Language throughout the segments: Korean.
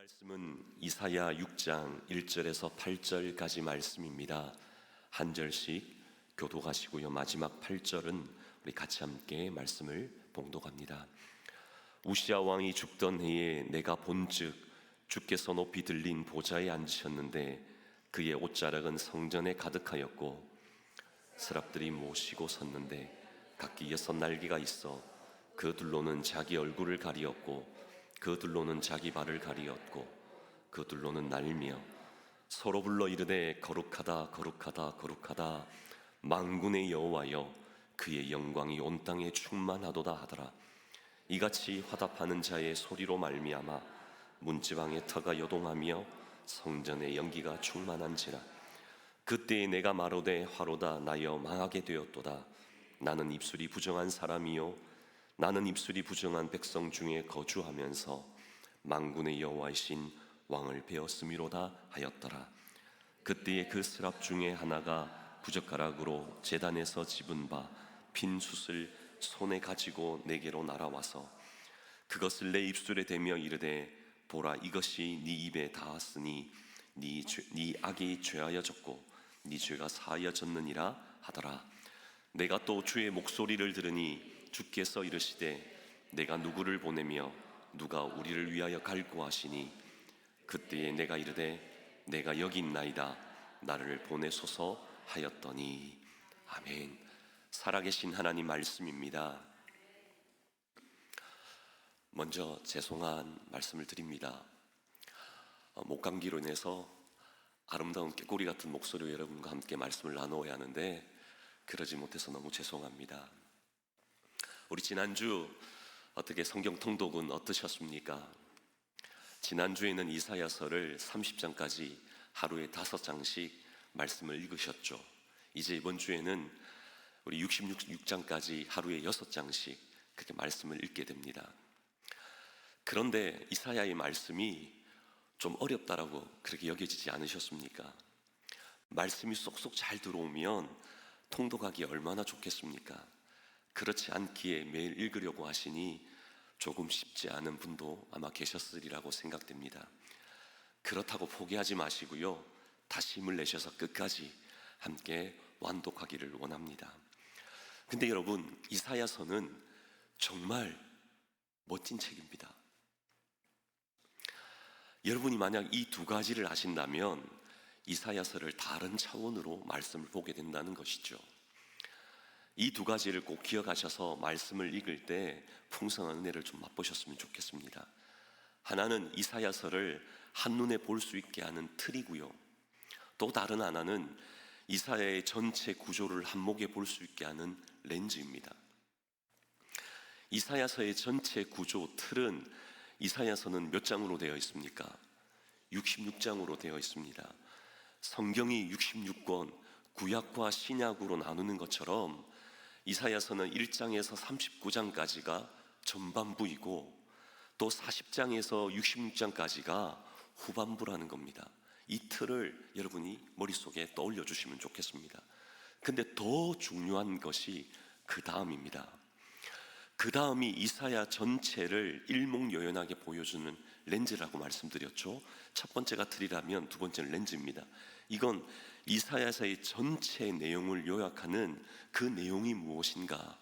말씀은 이사야 6장 1절에서 8절까지 말씀입니다. 한 절씩 교독하시고요. 마지막 8절은 우리 같이 함께 말씀을 봉독합니다. 우시야 왕이 죽던 해에 내가 본즉 주께서 높이 들린 보좌에 앉으셨는데 그의 옷자락은 성전에 가득하였고 스랍들이 모시고 섰는데 각기 6날개가 있어 그 둘로는 자기 얼굴을 가리었고 그 둘로는 자기 발을 가리었고 그 둘로는 날며 서로 불러 이르되 거룩하다 거룩하다 거룩하다 만군의 여호와여 그의 영광이 온 땅에 충만하도다 하더라. 이같이 화답하는 자의 소리로 말미암아 문지방의 터가 요동하며 성전의 연기가 충만한지라. 그때에 내가 마로되 화로다 나여 망하게 되었도다. 나는 입술이 부정한 사람이요 나는 입술이 부정한 백성 중에 거주하면서 만군의 여호와이신 왕을 배웠음이로다 하였더라. 그때에 그 스랍 중에 하나가 부젓가락으로 제단에서 집은 바 빈 숯을 손에 가지고 내게로 날아와서 그것을 내 입술에 대며 이르되 보라 이것이 네 입에 닿았으니 네 악이 죄하여졌고 네 죄가 사하여졌느니라 하더라. 내가 또 주의 목소리를 들으니 주께서 이르시되 내가 누구를 보내며 누가 우리를 위하여 갈고 하시니 그때에 내가 이르되 내가 여기 있나이다 나를 보내소서 하였더니. 아멘. 살아계신 하나님 말씀입니다. 먼저 죄송한 말씀을 드립니다. 목감기로 인해서 아름다운 꾀꼬리 같은 목소리로 여러분과 함께 말씀을 나누어야 하는데 그러지 못해서 너무 죄송합니다. 우리 지난주 어떻게 성경 통독은 어떠셨습니까? 지난주에는 이사야서를 30장까지 하루에 5장씩 말씀을 읽으셨죠. 이제 이번 주에는 우리 66장까지 하루에 6장씩 그렇게 말씀을 읽게 됩니다. 그런데 이사야의 말씀이 좀 어렵다라고 그렇게 여겨지지 않으셨습니까? 말씀이 쏙쏙 잘 들어오면 통독하기 얼마나 좋겠습니까? 그렇지 않기에 매일 읽으려고 하시니 조금 쉽지 않은 분도 아마 계셨으리라고 생각됩니다. 그렇다고 포기하지 마시고요. 다시 힘을 내셔서 끝까지 함께 완독하기를 원합니다. 근데 여러분, 이사야서는 정말 멋진 책입니다. 여러분이 만약 이 두 가지를 아신다면 이사야서를 다른 차원으로 말씀을 보게 된다는 것이죠. 이 두 가지를 꼭 기억하셔서 말씀을 읽을 때 풍성한 은혜를 좀 맛보셨으면 좋겠습니다. 하나는 이사야서를 한눈에 볼 수 있게 하는 틀이고요. 또 다른 하나는 이사야의 전체 구조를 한목에 볼 수 있게 하는 렌즈입니다. 이사야서의 전체 구조 틀은 이사야서는 몇 장으로 되어 있습니까? 66장으로 되어 있습니다. 성경이 66권 구약과 신약으로 나누는 것처럼 이사야서는 1장에서 39장까지가 전반부이고 또 40장에서 66장까지가 후반부라는 겁니다. 이 틀을 여러분이 머릿속에 떠올려 주시면 좋겠습니다. 근데 더 중요한 것이 그 다음입니다. 그 다음이 이사야 전체를 일목요연하게 보여주는 렌즈라고 말씀드렸죠. 첫 번째가 틀이라면 두 번째는 렌즈입니다. 이건 이사야서의 전체 내용을 요약하는 그 내용이 무엇인가,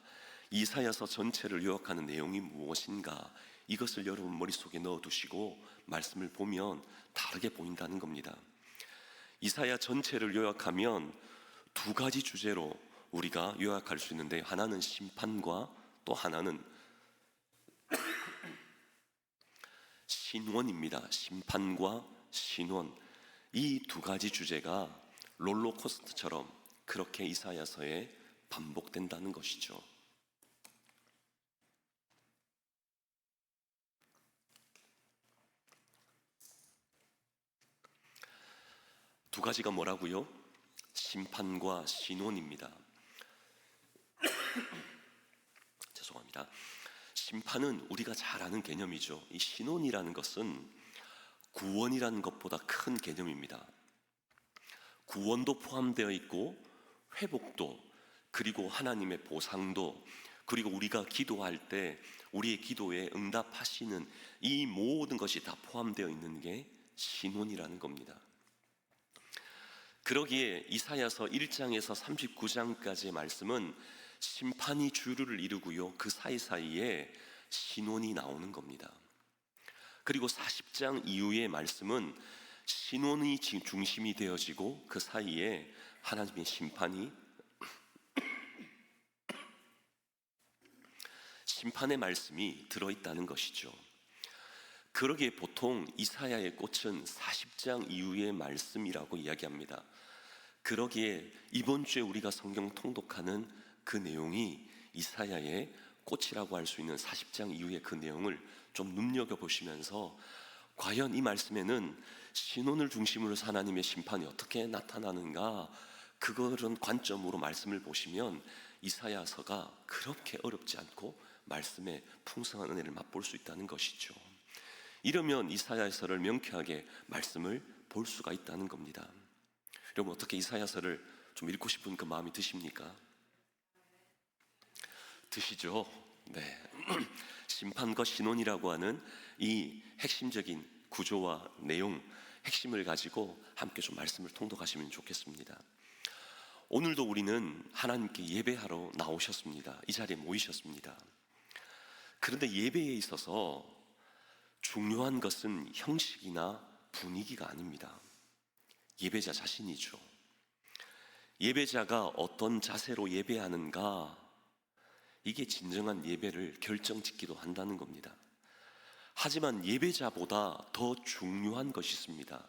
이사야서 전체를 요약하는 내용이 무엇인가, 이것을 여러분 머릿속에 넣어두시고 말씀을 보면 다르게 보인다는 겁니다. 이사야 전체를 요약하면 두 가지 주제로 우리가 요약할 수 있는데, 하나는 심판과 또 하나는 신원입니다. 심판과 신원, 이 두 가지 주제가 롤러코스터처럼 그렇게 이사야서에 반복된다는 것이죠. 두 가지가 뭐라고요? 심판과 신원입니다. 죄송합니다. 심판은 우리가 잘 아는 개념이죠. 이 신원이라는 것은 구원이라는 것보다 큰 개념입니다. 구원도 포함되어 있고 회복도, 그리고 하나님의 보상도, 그리고 우리가 기도할 때 우리의 기도에 응답하시는 이 모든 것이 다 포함되어 있는 게 신혼이라는 겁니다. 그러기에 이사야서 1장에서 39장까지의 말씀은 심판이 주류를 이루고요, 그 사이사이에 신혼이 나오는 겁니다. 그리고 40장 이후의 말씀은 신혼이 중심이 되어지고 그 사이에 하나님의 심판의 말씀이 들어있다는 것이죠. 그러기에 보통 이사야의 꽃은 40장 이후의 말씀이라고 이야기합니다. 그러기에 이번 주에 우리가 성경 통독하는 그 내용이 이사야의 꽃이라고 할 수 있는 40장 이후의 그 내용을 좀 눈여겨보시면서 과연 이 말씀에는 신혼을 중심으로 해서 하나님의 심판이 어떻게 나타나는가, 그런 관점으로 말씀을 보시면 이사야서가 그렇게 어렵지 않고 말씀의 풍성한 은혜를 맛볼 수 있다는 것이죠. 이러면 이사야서를 명쾌하게 말씀을 볼 수가 있다는 겁니다. 여러분, 어떻게 이사야서를 좀 읽고 싶은 그 마음이 드십니까? 드시죠? 네. 심판과 신혼이라고 하는 이 핵심적인 구조와 내용, 핵심을 가지고 함께 좀 말씀을 통독하시면 좋겠습니다. 오늘도 우리는 하나님께 예배하러 나오셨습니다. 이 자리에 모이셨습니다. 그런데 예배에 있어서 중요한 것은 형식이나 분위기가 아닙니다. 예배자 자신이죠. 예배자가 어떤 자세로 예배하는가, 이게 진정한 예배를 결정짓기도 한다는 겁니다. 하지만 예배자보다 더 중요한 것이 있습니다.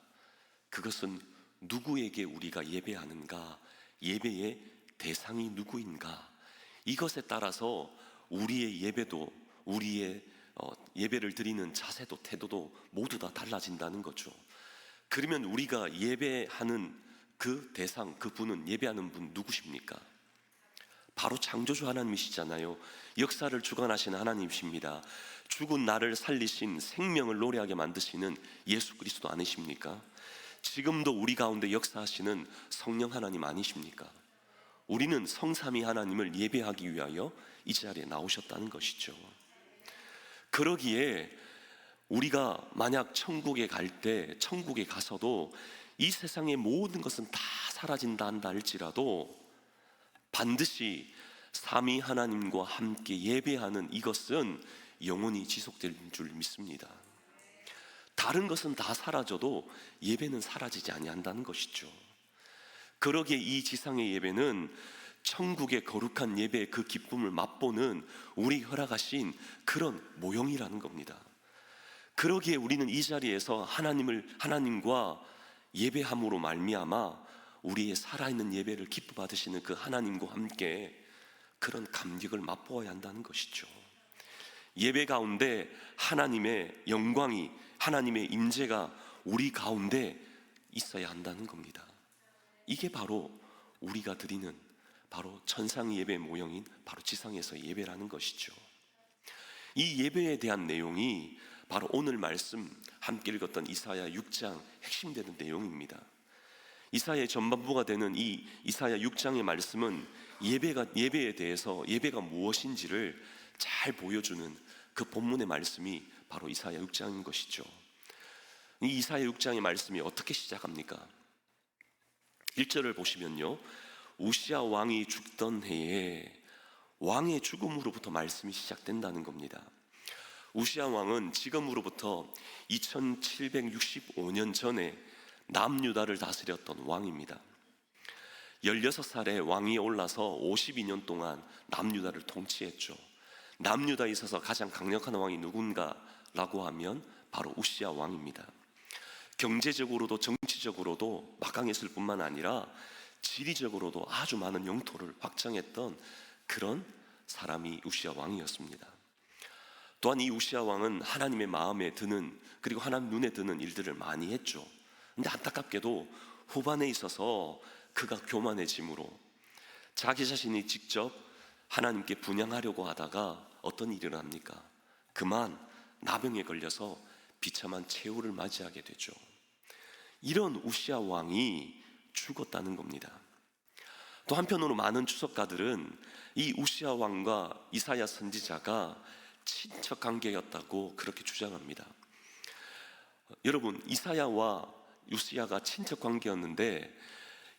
그것은 누구에게 우리가 예배하는가, 예배의 대상이 누구인가, 이것에 따라서 우리의 예배도, 우리의 예배를 드리는 자세도 태도도 모두 다 달라진다는 거죠. 그러면 우리가 예배하는 그 대상, 그 분은, 예배하는 분 누구십니까? 바로 창조주 하나님이시잖아요. 역사를 주관하시는 하나님이십니다. 죽은 나를 살리신, 생명을 노래하게 만드시는 예수 그리스도 아니십니까? 지금도 우리 가운데 역사하시는 성령 하나님 아니십니까? 우리는 성삼위 하나님을 예배하기 위하여 이 자리에 나오셨다는 것이죠. 그러기에 우리가 만약 천국에 갈 때, 천국에 가서도 이 세상의 모든 것은 다 사라진다 한다 할지라도 반드시 삼위 하나님과 함께 예배하는 이것은 영원히 지속될 줄 믿습니다. 다른 것은 다 사라져도 예배는 사라지지 아니한다는 것이죠. 그러기에 이 지상의 예배는 천국의 거룩한 예배의 그 기쁨을 맛보는 우리 허락하신 그런 모형이라는 겁니다. 그러기에 우리는 이 자리에서 하나님과 예배함으로 말미암아 우리의 살아있는 예배를 기뻐 받으시는 그 하나님과 함께 그런 감격을 맛보아야 한다는 것이죠. 예배 가운데 하나님의 영광이, 하나님의 임재가 우리 가운데 있어야 한다는 겁니다. 이게 바로 우리가 드리는 바로 천상의 예배 모형인 바로 지상에서의 예배라는 것이죠. 이 예배에 대한 내용이 바로 오늘 말씀 함께 읽었던 이사야 6장 핵심되는 내용입니다. 이사야의 전반부가 되는 이 이사야 6장의 말씀은 예배에 대해서, 예배가 무엇인지를 잘 보여주는 그 본문의 말씀이 바로 이사야 6장인 것이죠. 이 이사야 6장의 말씀이 어떻게 시작합니까? 1절을 보시면요, 우시야 왕이 죽던 해에 왕의 죽음으로부터 말씀이 시작된다는 겁니다. 우시야 왕은 지금으로부터 2765년 전에 남유다를 다스렸던 왕입니다. 16살에 왕위에 올라서 52년 동안 남유다를 통치했죠. 남유다에 있어서 가장 강력한 왕이 누군가라고 하면 바로 우시야 왕입니다. 경제적으로도 정치적으로도 막강했을 뿐만 아니라 지리적으로도 아주 많은 영토를 확장했던 그런 사람이 우시야 왕이었습니다. 또한 이 우시야 왕은 하나님의 마음에 드는, 그리고 하나님 눈에 드는 일들을 많이 했죠. 근데 안타깝게도 후반에 있어서 그가 교만해짐으로 자기 자신이 직접 하나님께 분향하려고 하다가 어떤 일을 합니까? 그만 나병에 걸려서 비참한 최후를 맞이하게 되죠. 이런 우시야 왕이 죽었다는 겁니다. 또 한편으로 많은 추석가들은 이 우시야 왕과 이사야 선지자가 친척 관계였다고 그렇게 주장합니다. 여러분, 이사야와 우시야가 친척 관계였는데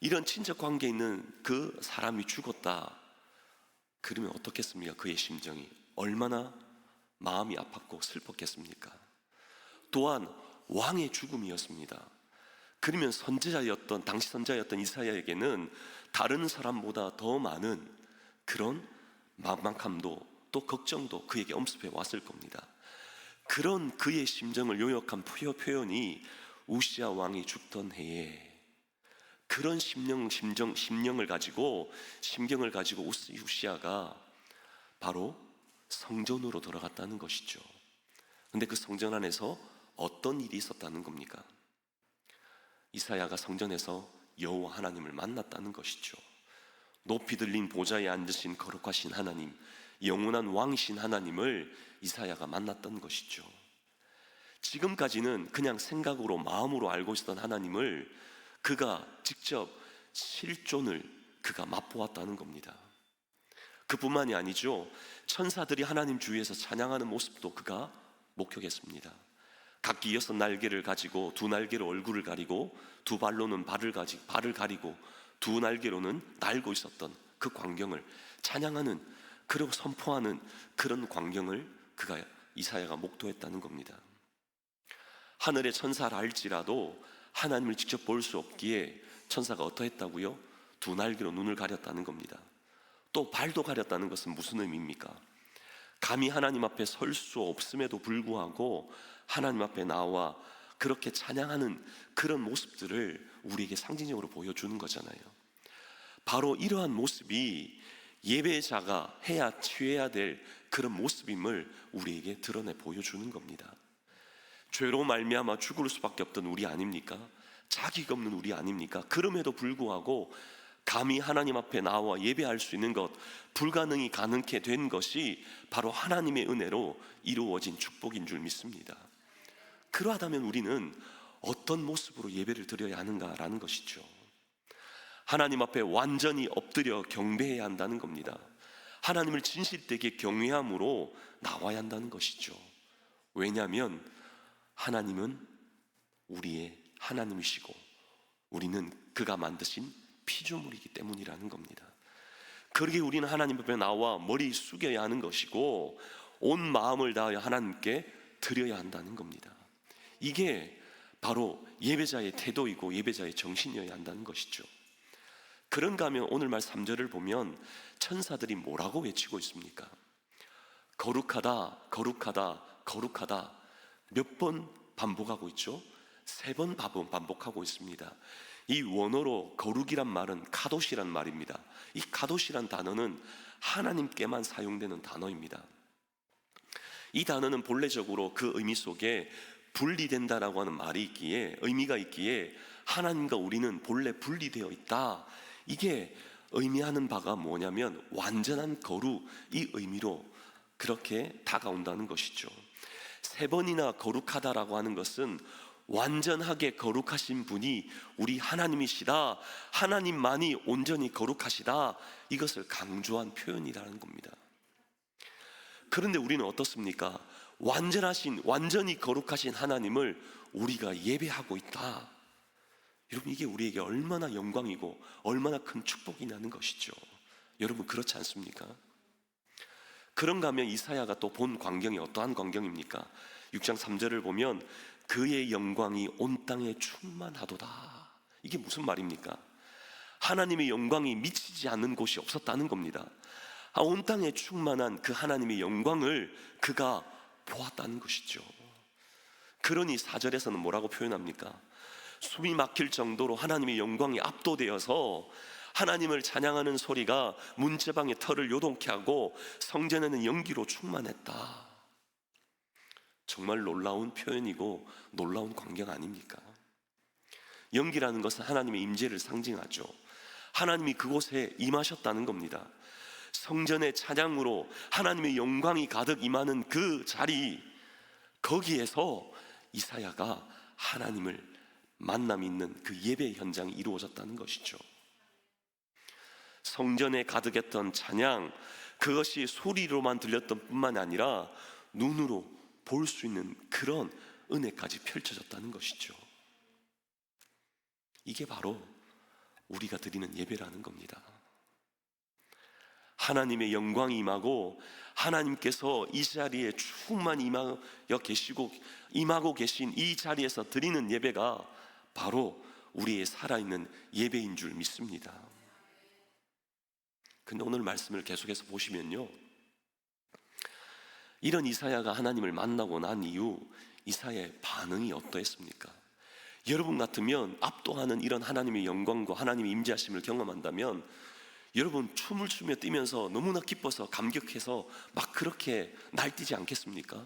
이런 친척 관계에 있는 그 사람이 죽었다 그러면 어떻겠습니까? 그의 심정이 얼마나 마음이 아팠고 슬펐겠습니까? 또한 왕의 죽음이었습니다. 그러면 선지자였던 당시 선지자였던 이사야에게는 다른 사람보다 더 많은 그런 막막함도 또 걱정도 그에게 엄습해 왔을 겁니다. 그런 그의 심정을 요약한 표현이 우시야 왕이 죽던 해에 그런 심경을 가지고 우시야가 바로 성전으로 들어갔다는 것이죠. 근데 그 성전 안에서 어떤 일이 있었다는 겁니까? 이사야가 성전에서 여호와 하나님을 만났다는 것이죠. 높이 들린 보좌에 앉으신 거룩하신 하나님, 영원한 왕이신 하나님을 이사야가 만났던 것이죠. 지금까지는 그냥 생각으로 마음으로 알고 있었던 하나님을 그가 직접 실존을 그가 맛보았다는 겁니다. 그뿐만이 아니죠. 천사들이 하나님 주위에서 찬양하는 모습도 그가 목격했습니다. 각기 6날개를 가지고 2날개로 얼굴을 가리고 2발로는 발을 가리고 2날개로는 날고 있었던 그 광경을 찬양하는, 그리고 선포하는 그런 광경을 그가 이사야가 목도했다는 겁니다. 하늘의 천사라 할지라도 하나님을 직접 볼 수 없기에 천사가 어떠했다고요? 2날개로 눈을 가렸다는 겁니다. 또 발도 가렸다는 것은 무슨 의미입니까? 감히 하나님 앞에 설 수 없음에도 불구하고 하나님 앞에 나와 그렇게 찬양하는 그런 모습들을 우리에게 상징적으로 보여주는 거잖아요. 바로 이러한 모습이 예배자가 해야 취해야 될 그런 모습임을 우리에게 드러내 보여주는 겁니다. 죄로 말미암아 죽을 수밖에 없던 우리 아닙니까? 자기가 없는 우리 아닙니까? 그럼에도 불구하고 감히 하나님 앞에 나와 예배할 수 있는 것, 불가능이 가능케 된 것이 바로 하나님의 은혜로 이루어진 축복인 줄 믿습니다. 그러하다면 우리는 어떤 모습으로 예배를 드려야 하는가라는 것이죠. 하나님 앞에 완전히 엎드려 경배해야 한다는 겁니다. 하나님을 진실되게 경외함으로 나와야 한다는 것이죠. 왜냐하면 하나님은 우리의 하나님이시고 우리는 그가 만드신 피조물이기 때문이라는 겁니다. 그러기에 우리는 하나님 앞에 나와 머리 숙여야 하는 것이고 온 마음을 다하여 하나님께 드려야 한다는 겁니다. 이게 바로 예배자의 태도이고 예배자의 정신이어야 한다는 것이죠. 그런가 하면 오늘 말 3절을 보면 천사들이 뭐라고 외치고 있습니까? 거룩하다, 거룩하다, 거룩하다. 몇 번 반복하고 있죠? 3번 반복하고 있습니다. 이 원어로 거룩이란 말은 카도시란 말입니다. 이 카도시란 단어는 하나님께만 사용되는 단어입니다. 이 단어는 본래적으로 그 의미 속에 분리된다라고 하는 말이 있기에, 의미가 있기에 하나님과 우리는 본래 분리되어 있다, 이게 의미하는 바가 뭐냐면 완전한 거룩, 이 의미로 그렇게 다가온다는 것이죠. 3번이나 거룩하다라고 하는 것은 완전하게 거룩하신 분이 우리 하나님이시다, 하나님만이 온전히 거룩하시다, 이것을 강조한 표현이라는 겁니다. 그런데 우리는 어떻습니까? 완전히 거룩하신 하나님을 우리가 예배하고 있다. 여러분, 이게 우리에게 얼마나 영광이고 얼마나 큰 축복이냐는 것이죠. 여러분, 그렇지 않습니까? 그런가 하면 이사야가 또 본 광경이 어떠한 광경입니까? 6장 3절을 보면 그의 영광이 온 땅에 충만하도다. 이게 무슨 말입니까? 하나님의 영광이 미치지 않는 곳이 없었다는 겁니다. 온 땅에 충만한 그 하나님의 영광을 그가 보았다는 것이죠. 그러니 4절에서는 뭐라고 표현합니까? 숨이 막힐 정도로 하나님의 영광이 압도되어서 하나님을 찬양하는 소리가 문제방의 털을 요동케 하고 성전에는 연기로 충만했다. 정말 놀라운 표현이고 놀라운 광경 아닙니까? 연기라는 것은 하나님의 임재를 상징하죠. 하나님이 그곳에 임하셨다는 겁니다. 성전의 찬양으로 하나님의 영광이 가득 임하는 그 자리, 거기에서 이사야가 하나님을 만남 있는 그 예배 현장이 이루어졌다는 것이죠. 성전에 가득했던 찬양, 그것이 소리로만 들렸던 뿐만 아니라 눈으로 볼 수 있는 그런 은혜까지 펼쳐졌다는 것이죠. 이게 바로 우리가 드리는 예배라는 겁니다. 하나님의 영광이 임하고 하나님께서 이 자리에 충만히 임하고 계신 이 자리에서 드리는 예배가 바로 우리의 살아있는 예배인 줄 믿습니다. 근데 오늘 말씀을 계속해서 보시면요, 이런 이사야가 하나님을 만나고 난 이후 이사야의 반응이 어떠했습니까? 여러분 같으면 압도하는 이런 하나님의 영광과 하나님의 임재하심을 경험한다면 여러분 춤을 추며 뛰면서 너무나 기뻐서 감격해서 막 그렇게 날뛰지 않겠습니까?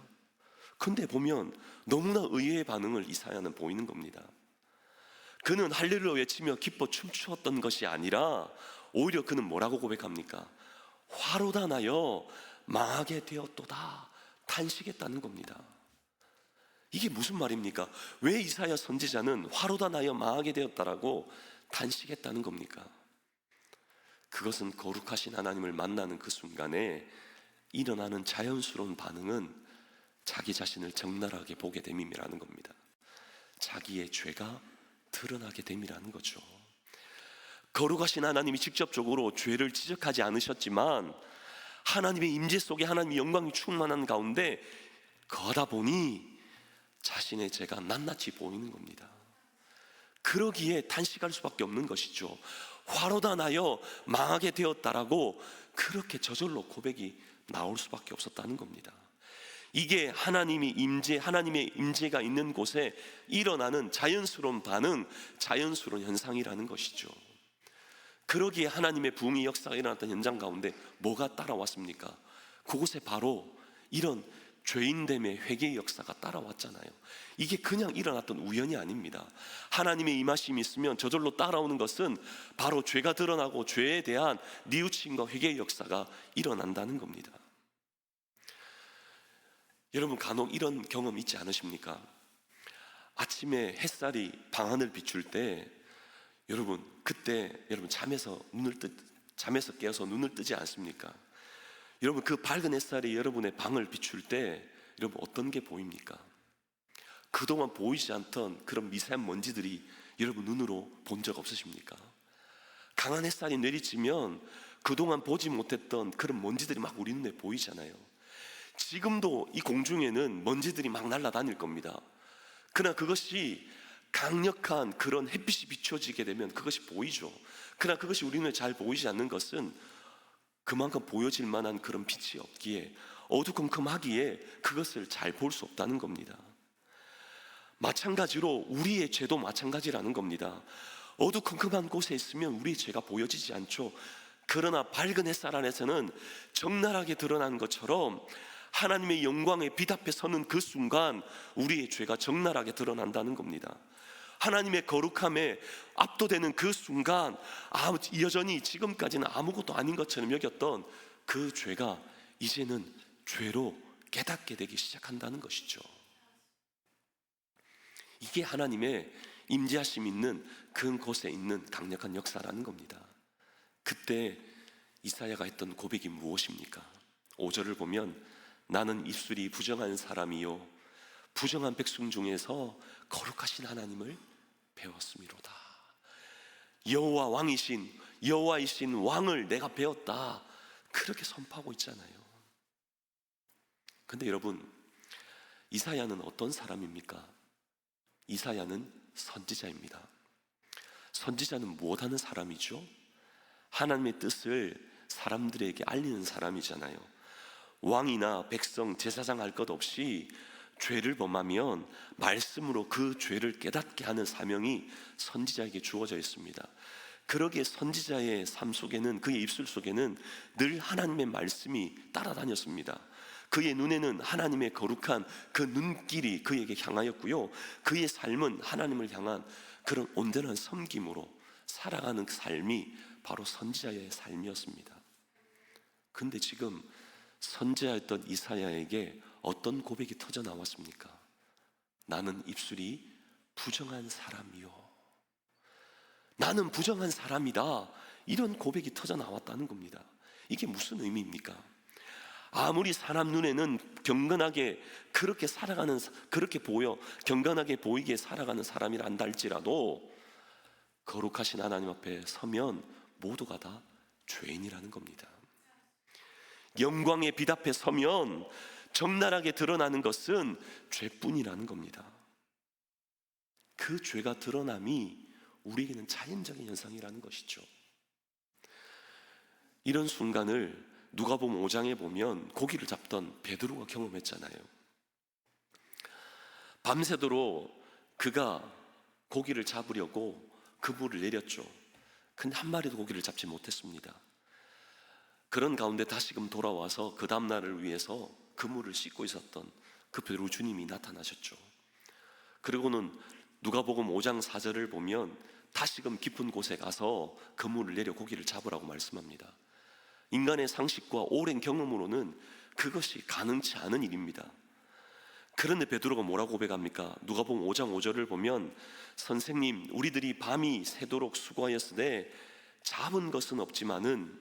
근데 보면 너무나 의외의 반응을 이사야는 보이는 겁니다. 그는 할렐루야 외치며 기뻐 춤추었던 것이 아니라 오히려 그는 뭐라고 고백합니까? 화로다 나여 망하게 되었도다 탄식했다는 겁니다. 이게 무슨 말입니까? 왜 이사야 선지자는 화로다 나여 망하게 되었다라고 탄식했다는 겁니까? 그것은 거룩하신 하나님을 만나는 그 순간에 일어나는 자연스러운 반응은 자기 자신을 적나라하게 보게 됨이라는 겁니다. 자기의 죄가 드러나게 됨이라는 거죠. 거룩하신 하나님이 직접적으로 죄를 지적하지 않으셨지만 하나님의 임재 속에 하나님의 영광이 충만한 가운데 거하다 보니 자신의 죄가 낱낱이 보이는 겁니다. 그러기에 탄식할 수밖에 없는 것이죠. 화로다 나여 망하게 되었다라고 그렇게 저절로 고백이 나올 수밖에 없었다는 겁니다. 이게 하나님의 임재가 있는 곳에 일어나는 자연스러운 반응, 자연스러운 현상이라는 것이죠. 그러기에 하나님의 부흥의 역사가 일어났던 현장 가운데 뭐가 따라왔습니까? 그곳에 바로 이런 죄인됨의 회개의 역사가 따라왔잖아요. 이게 그냥 일어났던 우연이 아닙니다. 하나님의 임하심이 있으면 저절로 따라오는 것은 바로 죄가 드러나고 죄에 대한 뉘우침과 회개의 역사가 일어난다는 겁니다. 여러분 간혹 이런 경험 있지 않으십니까? 아침에 햇살이 방하늘 비출 때 여러분 그때 여러분 잠에서 깨어서 눈을 뜨지 않습니까? 여러분 그 밝은 햇살이 여러분의 방을 비출 때 여러분 어떤 게 보입니까? 그동안 보이지 않던 그런 미세먼지들이 여러분 눈으로 본 적 없으십니까? 강한 햇살이 내리치면 그동안 보지 못했던 그런 먼지들이 막 우리 눈에 보이잖아요. 지금도 이 공중에는 먼지들이 막 날아다닐 겁니다. 그러나 그것이 강력한 그런 햇빛이 비춰지게 되면 그것이 보이죠. 그러나 그것이 우리 눈에 잘 보이지 않는 것은 그만큼 보여질 만한 그런 빛이 없기에 어두컴컴하기에 그것을 잘 볼 수 없다는 겁니다. 마찬가지로 우리의 죄도 마찬가지라는 겁니다. 어두컴컴한 곳에 있으면 우리의 죄가 보여지지 않죠. 그러나 밝은 햇살 안에서는 적나라하게 드러난 것처럼 하나님의 영광의 빛 앞에 서는 그 순간 우리의 죄가 적나라하게 드러난다는 겁니다. 하나님의 거룩함에 압도되는 그 순간 여전히 지금까지는 아무것도 아닌 것처럼 여겼던 그 죄가 이제는 죄로 깨닫게 되기 시작한다는 것이죠. 이게 하나님의 임재하심 있는 그곳에 있는 강력한 역사라는 겁니다. 그때 이사야가 했던 고백이 무엇입니까? 5절을 보면 나는 입술이 부정한 사람이요 부정한 백성 중에서 거룩하신 하나님을 배웠음이로다. 여호와이신 왕을 내가 배웠다. 그렇게 선포하고 있잖아요. 근데 여러분 이사야는 어떤 사람입니까? 이사야는 선지자입니다. 선지자는 무엇하는 사람이죠? 하나님의 뜻을 사람들에게 알리는 사람이잖아요. 왕이나 백성, 제사장 할 것 없이 죄를 범하면 말씀으로 그 죄를 깨닫게 하는 사명이 선지자에게 주어져 있습니다. 그러기에 선지자의 삶 속에는, 그의 입술 속에는 늘 하나님의 말씀이 따라다녔습니다. 그의 눈에는 하나님의 거룩한 그 눈길이 그에게 향하였고요, 그의 삶은 하나님을 향한 그런 온전한 섬김으로 살아가는 그 삶이 바로 선지자의 삶이었습니다. 근데 지금 선지자였던 이사야에게 어떤 고백이 터져 나왔습니까? 나는 입술이 부정한 사람이요, 나는 부정한 사람이다. 이런 고백이 터져 나왔다는 겁니다. 이게 무슨 의미입니까? 아무리 사람 눈에는 경건하게 그렇게 살아가는, 그렇게 보여 경건하게 보이게 살아가는 사람이라 한다 할지라도 거룩하신 하나님 앞에 서면 모두가 다 죄인이라는 겁니다. 영광의 빛 앞에 서면 적나라하게 드러나는 것은 죄뿐이라는 겁니다. 그 죄가 드러남이 우리에게는 자연적인 현상이라는 것이죠. 이런 순간을 누가복음 5장에 보면 고기를 잡던 베드로가 경험했잖아요. 밤새도록 그가 고기를 잡으려고 그물을 내렸죠. 근데 한 마리도 고기를 잡지 못했습니다. 그런 가운데 다시금 돌아와서 그 다음날을 위해서 그물을 씻고 있었던 그 베드로 주님이 나타나셨죠. 그리고는 누가복음 5장 4절을 보면 다시금 깊은 곳에 가서 그물을 내려 고기를 잡으라고 말씀합니다. 인간의 상식과 오랜 경험으로는 그것이 가능치 않은 일입니다. 그런데 베드로가 뭐라고 고백합니까? 누가복음 5장 5절을 보면 선생님, 우리들이 밤이 새도록 수고하였으되 잡은 것은 없지만은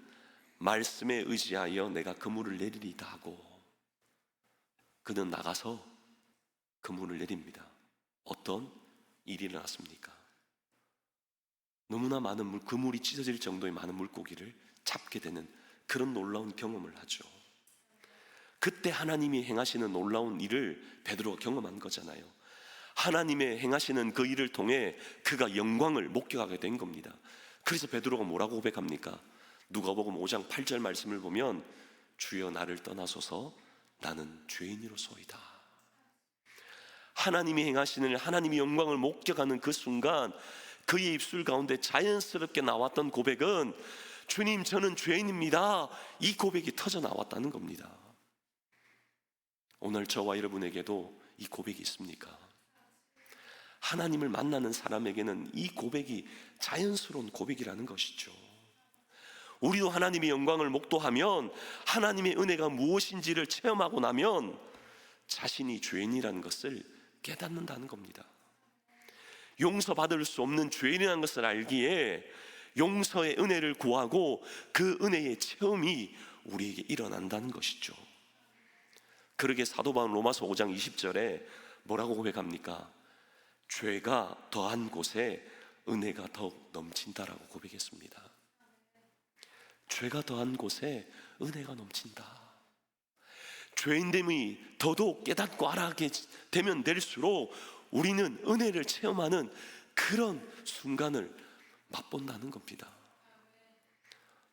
말씀에 의지하여 내가 그물을 내리리다 하고 그는 나가서 그물을 내립니다. 어떤 일이 일어났습니까? 너무나 많은 그물이 찢어질 정도의 많은 물고기를 잡게 되는 그런 놀라운 경험을 하죠. 그때 하나님이 행하시는 놀라운 일을 베드로가 경험한 거잖아요. 하나님의 행하시는 그 일을 통해 그가 영광을 목격하게 된 겁니다. 그래서 베드로가 뭐라고 고백합니까? 누가복음 5장 8절 말씀을 보면 주여 나를 떠나소서 나는 죄인이로소이다. 하나님이 행하시는 하나님의 영광을 목격하는 그 순간 그의 입술 가운데 자연스럽게 나왔던 고백은 주님 저는 죄인입니다. 이 고백이 터져 나왔다는 겁니다. 오늘 저와 여러분에게도 이 고백이 있습니까? 하나님을 만나는 사람에게는 이 고백이 자연스러운 고백이라는 것이죠. 우리도 하나님의 영광을 목도하면 하나님의 은혜가 무엇인지를 체험하고 나면 자신이 죄인이라는 것을 깨닫는다는 겁니다. 용서받을 수 없는 죄인이라는 것을 알기에 용서의 은혜를 구하고 그 은혜의 체험이 우리에게 일어난다는 것이죠. 그러게 사도 바울은 로마서 5장 20절에 뭐라고 고백합니까? 죄가 더한 곳에 은혜가 더욱 넘친다라고 고백했습니다. 죄가 더한 곳에 은혜가 넘친다. 죄인됨이 더더욱 깨닫고 알아가게 되면 될수록 우리는 은혜를 체험하는 그런 순간을 맛본다는 겁니다.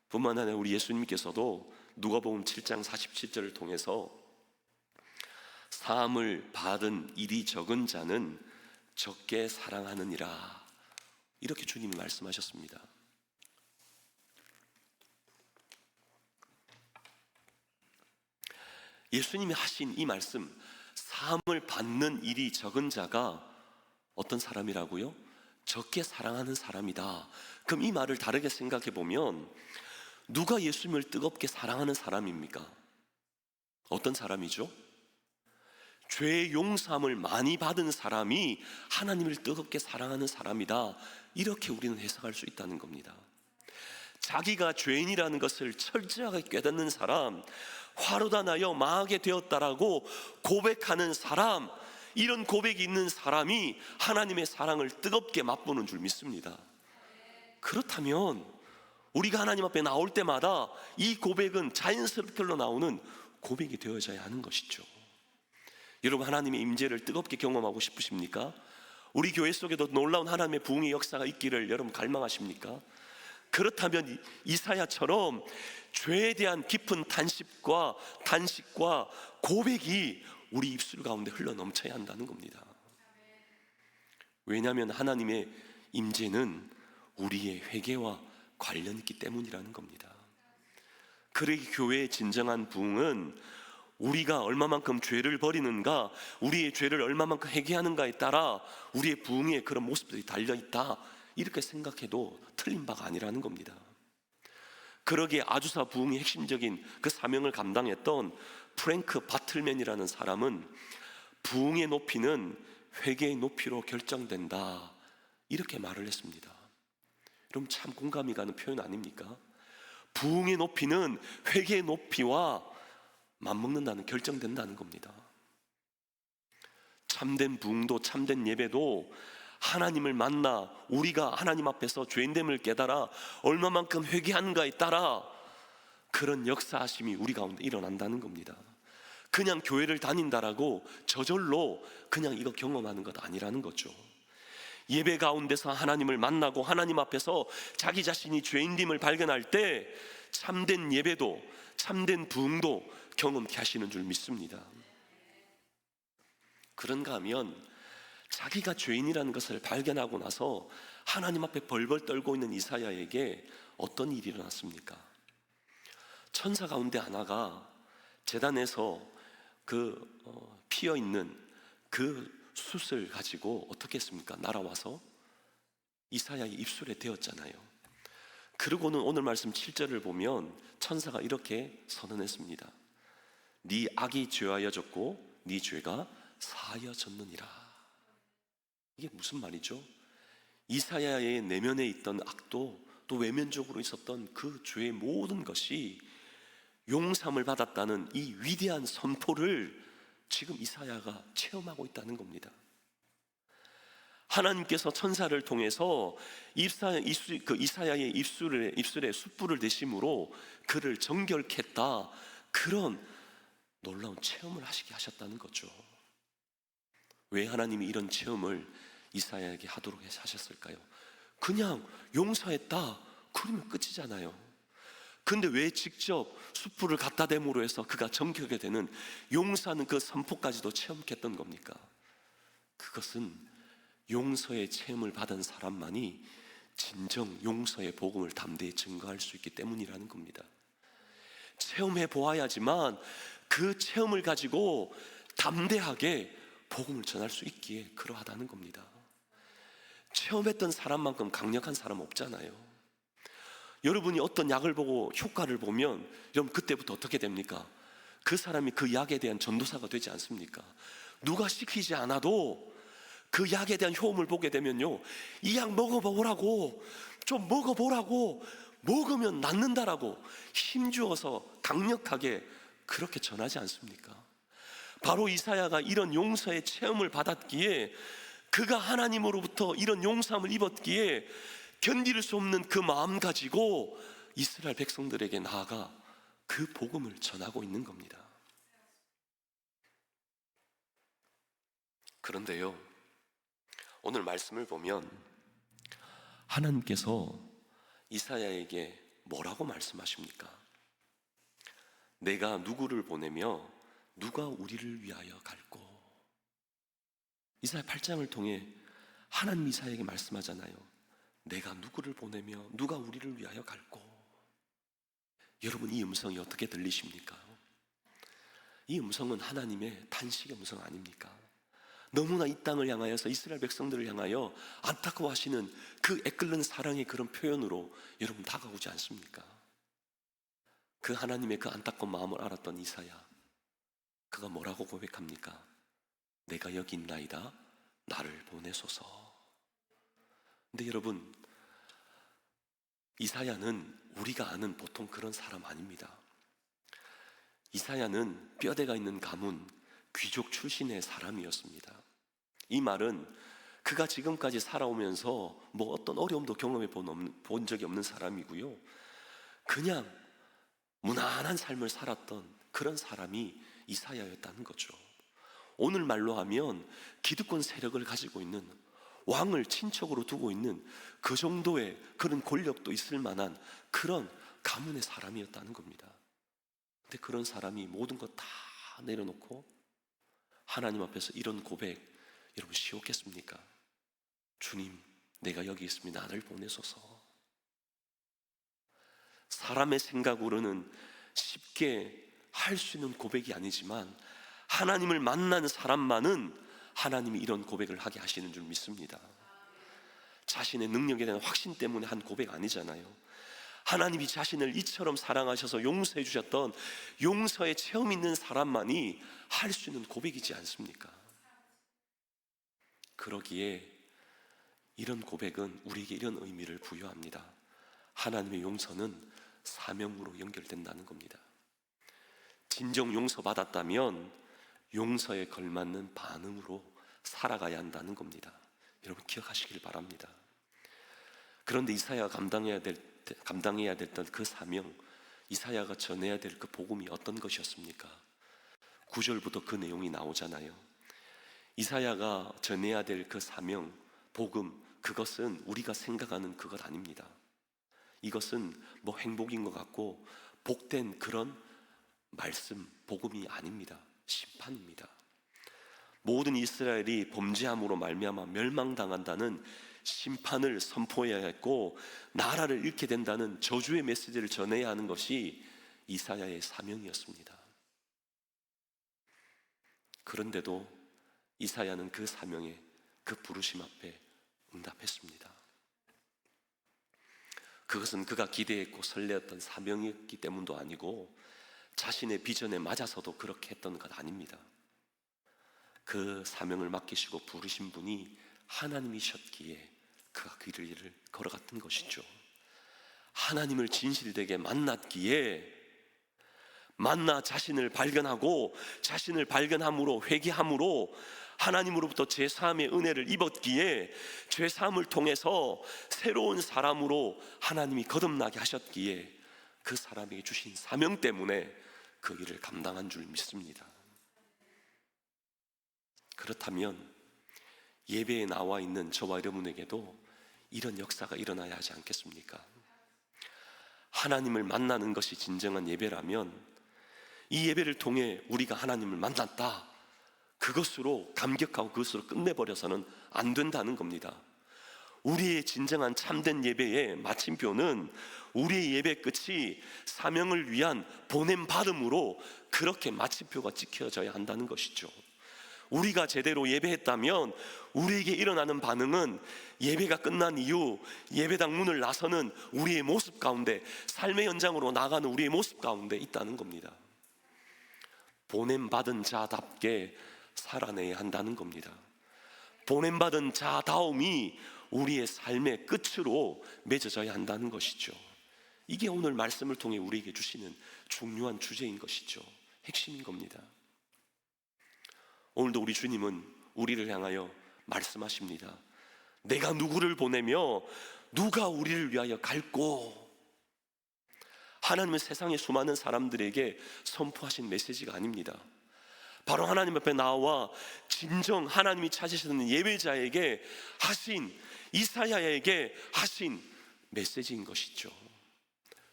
뿐만 아니라 우리 예수님께서도 누가복음 7장 47절을 통해서 사함을 받은 일이 적은 자는 적게 사랑하느니라 이렇게 주님이 말씀하셨습니다. 예수님이 하신 이 말씀, 사함을 받는 일이 적은 자가 어떤 사람이라고요? 적게 사랑하는 사람이다. 그럼 이 말을 다르게 생각해 보면 누가 예수님을 뜨겁게 사랑하는 사람입니까? 어떤 사람이죠? 죄의 용서함을 많이 받은 사람이 하나님을 뜨겁게 사랑하는 사람이다. 이렇게 우리는 해석할 수 있다는 겁니다. 자기가 죄인이라는 것을 철저하게 깨닫는 사람, 화로다 나여 망하게 되었다라고 고백하는 사람, 이런 고백이 있는 사람이 하나님의 사랑을 뜨겁게 맛보는 줄 믿습니다. 그렇다면 우리가 하나님 앞에 나올 때마다 이 고백은 자연스럽게 흘러나오는 고백이 되어져야 하는 것이죠. 여러분, 하나님의 임재를 뜨겁게 경험하고 싶으십니까? 우리 교회 속에도 놀라운 하나님의 부흥의 역사가 있기를 여러분 갈망하십니까? 그렇다면 이사야처럼 죄에 대한 깊은 탄식과 고백이 우리 입술 가운데 흘러 넘쳐야 한다는 겁니다. 왜냐하면 하나님의 임재는 우리의 회개와 관련 있기 때문이라는 겁니다. 그러기 교회의 진정한 부흥은 우리가 얼마만큼 죄를 버리는가, 우리의 죄를 얼마만큼 회개하는가에 따라 우리의 부흥의 그런 모습들이 달려있다, 이렇게 생각해도 틀린 바가 아니라는 겁니다. 그러기에 아주사 부흥의 핵심적인 그 사명을 감당했던 프랭크 바틀맨이라는 사람은 부흥의 높이는 회개의 높이로 결정된다, 이렇게 말을 했습니다. 여러분 참 공감이 가는 표현 아닙니까? 부흥의 높이는 회개의 높이와 맞먹는다는, 결정된다는 겁니다. 참된 부흥도 참된 예배도 하나님을 만나 우리가 하나님 앞에서 죄인됨을 깨달아 얼마만큼 회개하는가에 따라 그런 역사하심이 우리 가운데 일어난다는 겁니다. 그냥 교회를 다닌다라고 저절로 그냥 이거 경험하는 것 아니라는 거죠. 예배 가운데서 하나님을 만나고 하나님 앞에서 자기 자신이 죄인됨을 발견할 때 참된 예배도 참된 부흥도 경험케 하시는 줄 믿습니다. 그런가 하면 자기가 죄인이라는 것을 발견하고 나서 하나님 앞에 벌벌 떨고 있는 이사야에게 어떤 일이 일어났습니까? 천사 가운데 하나가 제단에서 피어있는 그 숯을 가지고 어떻게 했습니까? 날아와서 이사야의 입술에 대었잖아요. 그러고는 오늘 말씀 7절을 보면 천사가 이렇게 선언했습니다. 네 악이 죄하여졌고 네 죄가 사하여졌느니라. 이게 무슨 말이죠? 이사야의 내면에 있던 악도 또 외면적으로 있었던 그 죄의 모든 것이 용서함을 받았다는 이 위대한 선포를 지금 이사야가 체험하고 있다는 겁니다. 하나님께서 천사를 통해서 이사야의 입술에 숯불을 대심으로 그를 정결케 했다, 그런 놀라운 체험을 하시게 하셨다는 거죠. 왜 하나님이 이런 체험을 이사야에게 하도록 하셨을까요? 그냥 용서했다 그러면 끝이잖아요. 근데 왜 직접 숯불을 갖다 댐으로 해서 그가 정결게 되는 용서하는 그 선포까지도 체험케 했던 겁니까? 그것은 용서의 체험을 받은 사람만이 진정 용서의 복음을 담대히 증거할 수 있기 때문이라는 겁니다. 체험해 보아야지만 그 체험을 가지고 담대하게 복음을 전할 수 있기에 그러하다는 겁니다. 체험했던 사람만큼 강력한 사람 없잖아요. 여러분이 어떤 약을 보고 효과를 보면 여러분 그때부터 어떻게 됩니까? 그 사람이 그 약에 대한 전도사가 되지 않습니까? 누가 시키지 않아도 그 약에 대한 효험을 보게 되면요, 이 약 먹어보라고, 좀 먹어보라고, 먹으면 낫는다라고 힘주어서 강력하게 그렇게 전하지 않습니까? 바로 이사야가 이런 용서의 체험을 받았기에, 그가 하나님으로부터 이런 용서함을 입었기에 견딜 수 없는 그 마음 가지고 이스라엘 백성들에게 나아가 그 복음을 전하고 있는 겁니다. 그런데요, 오늘 말씀을 보면 하나님께서 이사야에게 뭐라고 말씀하십니까? 내가 누구를 보내며 누가 우리를 위하여 갈꼬? 이사야 8장을 통해 하나님 이사야에게 말씀하잖아요. 내가 누구를 보내며 누가 우리를 위하여 갈꼬? 여러분, 이 음성이 어떻게 들리십니까? 이 음성은 하나님의 탄식의 음성 아닙니까? 너무나 이 땅을 향하여서 이스라엘 백성들을 향하여 안타까워하시는 그 애끓는 사랑의 그런 표현으로 여러분 다가오지 않습니까? 그 하나님의 그 안타까운 마음을 알았던 이사야, 그가 뭐라고 고백합니까? 내가 여기 있나이다, 나를 보내소서. 근데 여러분, 이사야는 우리가 아는 보통 그런 사람 아닙니다. 이사야는 뼈대가 있는 가문, 귀족 출신의 사람이었습니다. 이 말은 그가 지금까지 살아오면서 뭐 어떤 어려움도 경험해 본 적이 없는 사람이고요, 그냥 무난한 삶을 살았던 그런 사람이 이사야였다는 거죠. 오늘 말로 하면 기득권 세력을 가지고 있는, 왕을 친척으로 두고 있는 그 정도의 그런 권력도 있을 만한 그런 가문의 사람이었다는 겁니다. 근데 그런 사람이 모든 것 다 내려놓고 하나님 앞에서 이런 고백, 여러분 쉬웠겠습니까? 주님, 내가 여기 있습니다, 나를 보내소서. 사람의 생각으로는 쉽게 할 수 있는 고백이 아니지만 하나님을 만난 사람만은 하나님이 이런 고백을 하게 하시는 줄 믿습니다. 자신의 능력에 대한 확신 때문에 한 고백 아니잖아요. 하나님이 자신을 이처럼 사랑하셔서 용서해 주셨던 용서의 체험 있는 사람만이 할 수 있는 고백이지 않습니까? 그러기에 이런 고백은 우리에게 이런 의미를 부여합니다. 하나님의 용서는 사명으로 연결된다는 겁니다. 진정 용서받았다면 용서에 걸맞는 반응으로 살아가야 한다는 겁니다. 여러분 기억하시길 바랍니다. 그런데 이사야가 감당해야 됐던 그 사명, 이사야가 전해야 될 그 복음이 어떤 것이었습니까? 9절부터 그 내용이 나오잖아요. 이사야가 전해야 될 그 사명, 복음, 그것은 우리가 생각하는 그것 아닙니다. 이것은 뭐 행복인 것 같고 복된 그런 말씀, 복음이 아닙니다. 심판입니다. 모든 이스라엘이 범죄함으로 말미암아 멸망당한다는 심판을 선포해야 했고 나라를 잃게 된다는 저주의 메시지를 전해야 하는 것이 이사야의 사명이었습니다. 그런데도 이사야는 그 사명에, 그 부르심 앞에 응답했습니다. 그것은 그가 기대했고 설레었던 사명이었기 때문도 아니고 자신의 비전에 맞아서도 그렇게 했던 것 아닙니다. 그 사명을 맡기시고 부르신 분이 하나님이셨기에 그가 그 길을 걸어갔던 것이죠. 하나님을 진실되게 만났기에 만나 자신을 발견하고 자신을 발견함으로 회개함으로 하나님으로부터 죄사함의 은혜를 입었기에 죄사함을 통해서 새로운 사람으로 하나님이 거듭나게 하셨기에 그 사람에게 주신 사명 때문에 그 일을 감당한 줄 믿습니다. 그렇다면 예배에 나와 있는 저와 여러분에게도 이런 역사가 일어나야 하지 않겠습니까? 하나님을 만나는 것이 진정한 예배라면 이 예배를 통해 우리가 하나님을 만났다, 그것으로 감격하고 그것으로 끝내버려서는 안 된다는 겁니다. 우리의 진정한 참된 예배의 마침표는 우리의 예배 끝이 사명을 위한 보냄받음으로 그렇게 마침표가 찍혀져야 한다는 것이죠. 우리가 제대로 예배했다면 우리에게 일어나는 반응은 예배가 끝난 이후 예배당 문을 나서는 우리의 모습 가운데, 삶의 현장으로 나가는 우리의 모습 가운데 있다는 겁니다. 보냄받은 자답게 살아내야 한다는 겁니다. 보냄받은 자다움이 우리의 삶의 끝으로 맺어져야 한다는 것이죠. 이게 오늘 말씀을 통해 우리에게 주시는 중요한 주제인 것이죠. 핵심인 겁니다. 오늘도 우리 주님은 우리를 향하여 말씀하십니다. 내가 누구를 보내며 누가 우리를 위하여 갈꼬. 하나님은 세상의 수많은 사람들에게 선포하신 메시지가 아닙니다. 바로 하나님 앞에 나와 진정 하나님이 찾으시는 예배자에게 하신, 이사야에게 하신 메시지인 것이죠.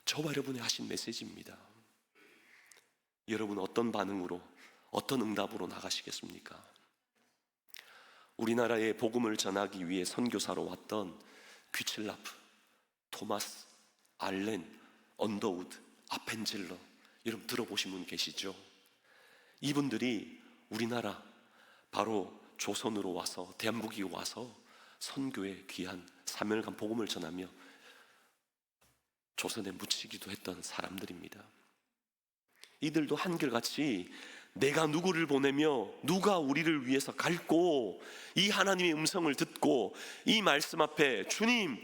저와 여러분이 하신 메시지입니다. 여러분 어떤 반응으로, 어떤 응답으로 나가시겠습니까? 우리나라에 복음을 전하기 위해 선교사로 왔던 귀칠라프, 토마스, 알렌, 언더우드, 아펜젤러, 여러분 들어보신 분 계시죠? 이분들이 우리나라 바로 조선으로 와서, 대한민국에 와서 선교에 귀한 사명감 복음을 전하며 조선에 묻히기도 했던 사람들입니다. 이들도 한결같이 내가 누구를 보내며 누가 우리를 위해서 갈고, 이 하나님의 음성을 듣고 이 말씀 앞에 주님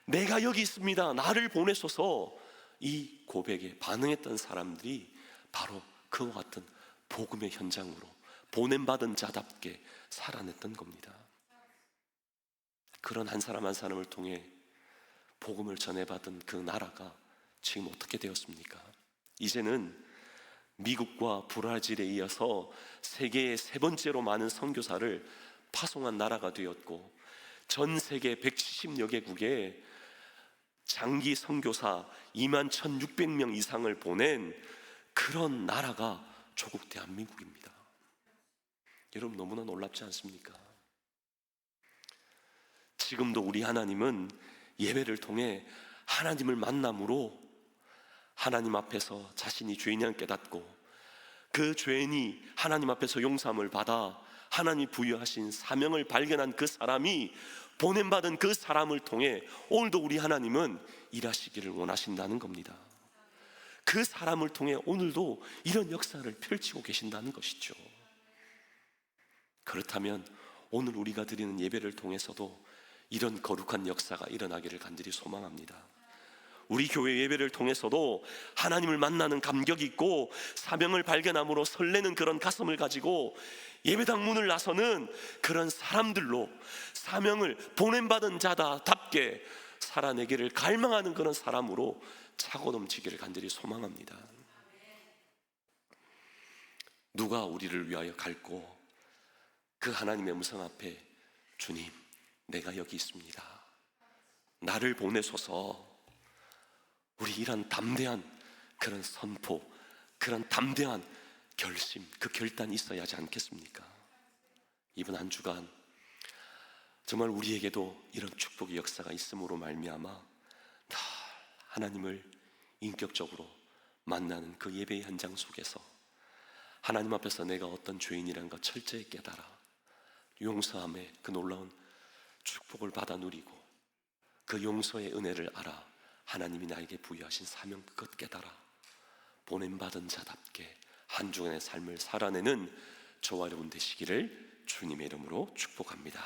내가 여기 있습니다, 나를 보내소서, 이 고백에 반응했던 사람들이 바로 그와 같은 복음의 현장으로 보냄받은 자답게 살아냈던 겁니다. 그런 한 사람 한 사람을 통해 복음을 전해받은 그 나라가 지금 어떻게 되었습니까? 이제는 미국과 브라질에 이어서 세계의 세 번째로 많은 선교사를 파송한 나라가 되었고, 전 세계 170여 개국에 장기 선교사 21,600명 이상을 보낸 그런 나라가 조국 대한민국입니다. 여러분 너무나 놀랍지 않습니까? 지금도 우리 하나님은 예배를 통해 하나님을 만남으로 하나님 앞에서 자신이 죄인이란 깨닫고 그 죄인이 하나님 앞에서 용서함을 받아 하나님이 부여하신 사명을 발견한 그 사람이 보냄받은 그 사람을 통해 오늘도 우리 하나님은 일하시기를 원하신다는 겁니다. 그 사람을 통해 오늘도 이런 역사를 펼치고 계신다는 것이죠. 그렇다면 오늘 우리가 드리는 예배를 통해서도 이런 거룩한 역사가 일어나기를 간절히 소망합니다. 우리 교회 예배를 통해서도 하나님을 만나는 감격이 있고 사명을 발견함으로 설레는 그런 가슴을 가지고 예배당 문을 나서는 그런 사람들로 사명을 보냄받은 자다답게 살아내기를 갈망하는 그런 사람으로 차고 넘치기를 간절히 소망합니다. 누가 우리를 위하여 갈고 그 하나님의 음성 앞에 주님, 내가 여기 있습니다. 나를 보내소서. 우리 이런 담대한 그런 선포, 그런 담대한 결심, 그 결단이 있어야 하지 않겠습니까? 이번 한 주간 정말 우리에게도 이런 축복의 역사가 있음으로 말미암아 다 하나님을 인격적으로 만나는 그 예배의 현장 속에서 하나님 앞에서 내가 어떤 죄인이라는 것 철저히 깨달아 용서함의 그 놀라운 축복을 받아 누리고 그 용서의 은혜를 알아 하나님이 나에게 부여하신 사명 그것 깨달아 보냄받은 자답게 한 주간의 삶을 살아내는 저와 여러분 되시기를 주님의 이름으로 축복합니다.